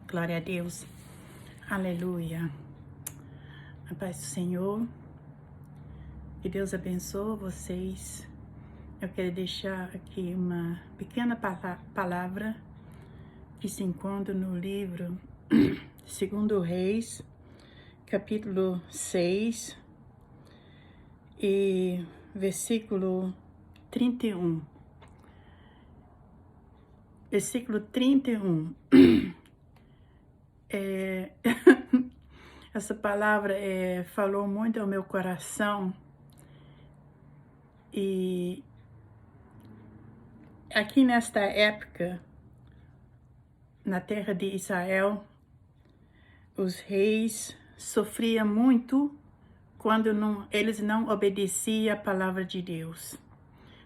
Glória a Deus. Aleluia. A paz do Senhor. Que Deus abençoe vocês. Eu quero deixar aqui uma pequena palavra que se encontra no livro 2 Reis, capítulo 6 e versículo 31. Versículo 31. Essa palavra falou muito ao meu coração. E aqui nesta época, na terra de Israel, os reis sofriam muito quando eles não obedeciam a palavra de Deus.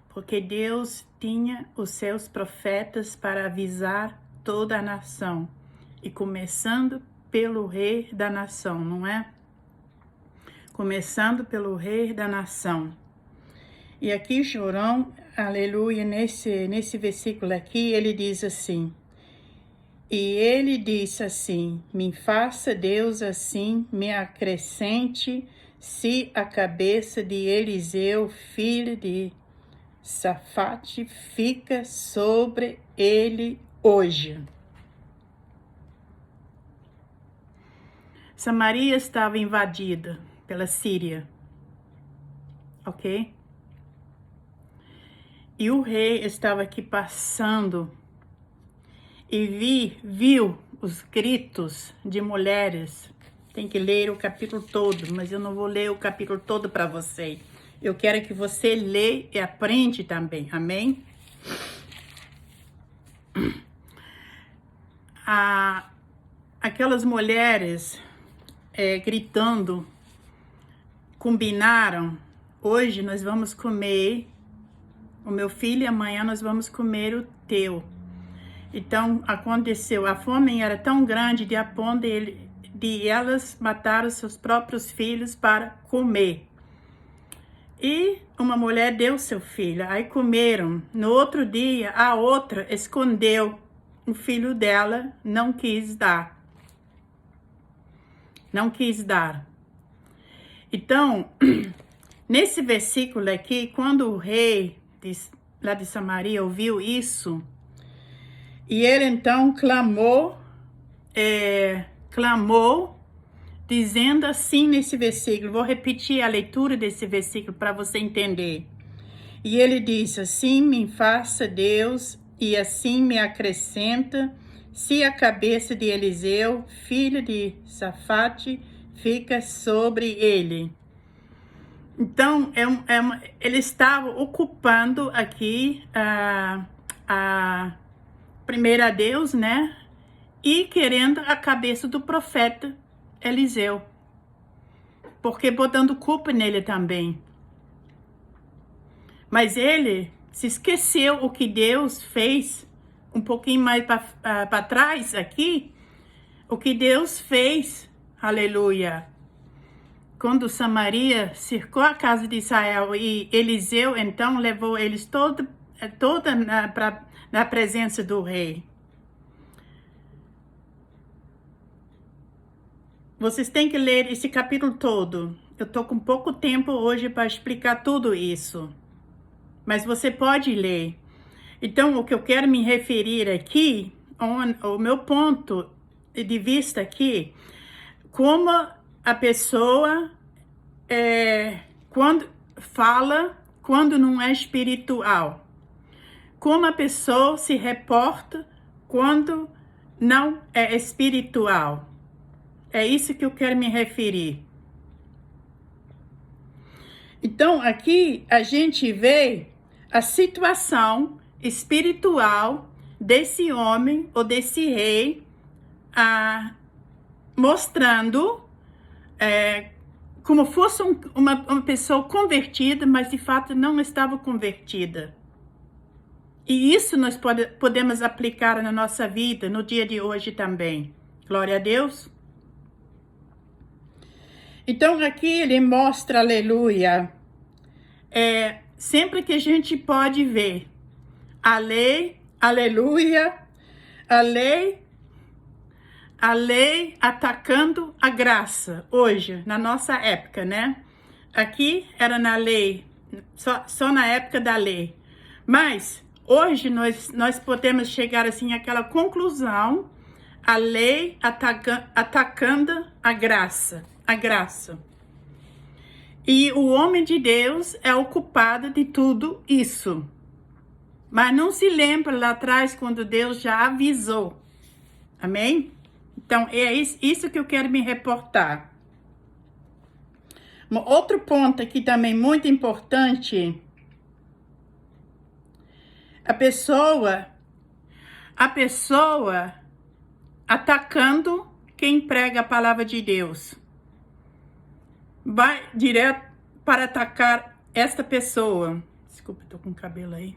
Porque Deus tinha os seus profetas para avisar toda a nação. E começando pelo rei da nação, não é? Começando pelo rei da nação. E aqui Jorão, aleluia, nesse versículo aqui, ele diz assim: e ele disse assim: me faça Deus assim, me acrescente, se a cabeça de Eliseu, filho de Safate, fica sobre ele hoje. Samaria estava invadida pela Síria, ok? E o rei estava aqui passando e viu os gritos de mulheres. Tem que ler o capítulo todo, mas eu não vou ler o capítulo todo para você. Eu quero que você leia e aprenda também, amém? Aquelas mulheres gritando, combinaram: hoje nós vamos comer o meu filho e amanhã nós vamos comer o teu. Então aconteceu, a fome era tão grande de a ponto de elas mataram seus próprios filhos para comer. E uma mulher deu seu filho, aí comeram. No outro dia, a outra escondeu o filho dela, não quis dar. Não quis dar. Então, nesse versículo aqui, quando o rei lá de Samaria ouviu isso, e ele então clamou, dizendo assim nesse versículo, vou repetir a leitura desse versículo para você entender. E ele disse: assim me faça Deus, e assim me acrescenta, se a cabeça de Eliseu, filho de Safate, fica sobre ele. Então, ele estava ocupando aqui primeiro a Deus, né? E querendo a cabeça do profeta Eliseu. Porque botando culpa nele também. Mas ele se esqueceu o que Deus fez um pouquinho mais para trás aqui. O que Deus fez, aleluia. Quando Samaria cercou a casa de Israel e Eliseu, então, levou eles toda na presença do rei. Vocês têm que ler esse capítulo todo. Eu estou com pouco tempo hoje para explicar tudo isso. Mas você pode ler. Então, o que eu quero me referir aqui, o meu ponto de vista aqui, como a pessoa quando fala, quando não é espiritual. Como a pessoa se reporta quando não é espiritual. É isso que eu quero me referir. Então, aqui a gente vê a situação espiritual desse homem ou desse rei, mostrando como fosse uma pessoa convertida, mas de fato não estava convertida. E isso nós podemos aplicar na nossa vida, no dia de hoje também. Glória a Deus. Então aqui ele mostra, aleluia, sempre que a gente pode ver a lei, aleluia, A lei atacando a graça, hoje, na nossa época, né? Aqui era na lei, só na época da lei. Mas, hoje, nós podemos chegar, assim, àquela conclusão, a lei atacando a graça. E o homem de Deus é o culpado de tudo isso. Mas não se lembra lá atrás, quando Deus já avisou. Amém? Então, é isso que eu quero me reportar. Outro ponto aqui também muito importante. A pessoa atacando quem prega a palavra de Deus. Vai direto para atacar esta pessoa. Desculpa, tô com o cabelo aí.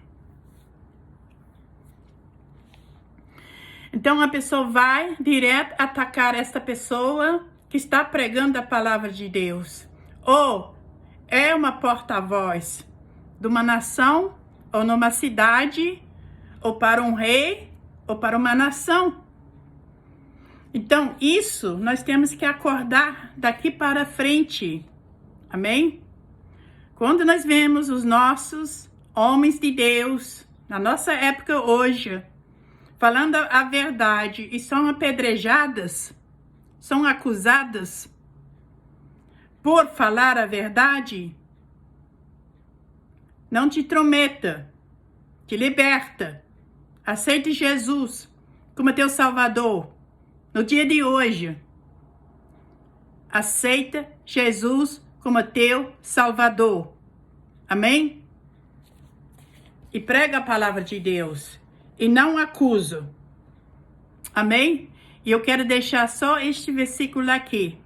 Então, a pessoa vai direto atacar esta pessoa que está pregando a palavra de Deus. Ou é uma porta-voz de uma nação, ou numa cidade, ou para um rei, ou para uma nação. Então, isso nós temos que acordar daqui para frente. Amém? Quando nós vemos os nossos homens de Deus, na nossa época hoje, falando a verdade e são apedrejadas, são acusadas por falar a verdade, não te intrometa, te liberta, aceite Jesus como teu Salvador. No dia de hoje, aceita Jesus como teu Salvador. Amém? E prega a palavra de Deus. E não acusa. Amém? E eu quero deixar só este versículo aqui.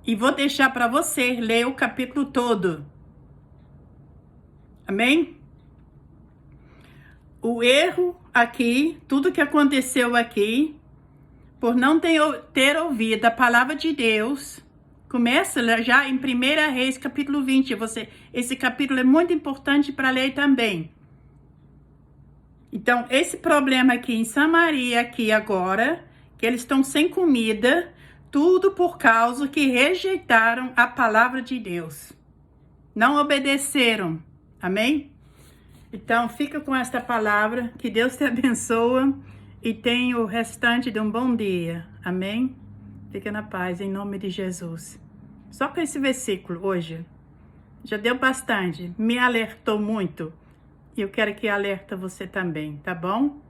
E vou deixar para você ler o capítulo todo. Amém? O erro aqui, tudo que aconteceu aqui, por não ter ouvido a palavra de Deus, começa já em 1 Reis, capítulo 20. Esse capítulo é muito importante para ler também. Então, esse problema aqui em Samaria, aqui agora, que eles estão sem comida, tudo por causa que rejeitaram a palavra de Deus. Não obedeceram. Amém? Então, fica com esta palavra. Que Deus te abençoe. E tenha o restante de um bom dia. Amém? Fica na paz, em nome de Jesus. Só com esse versículo hoje. Já deu bastante. Me alertou muito. E eu quero que alerta você também, tá bom?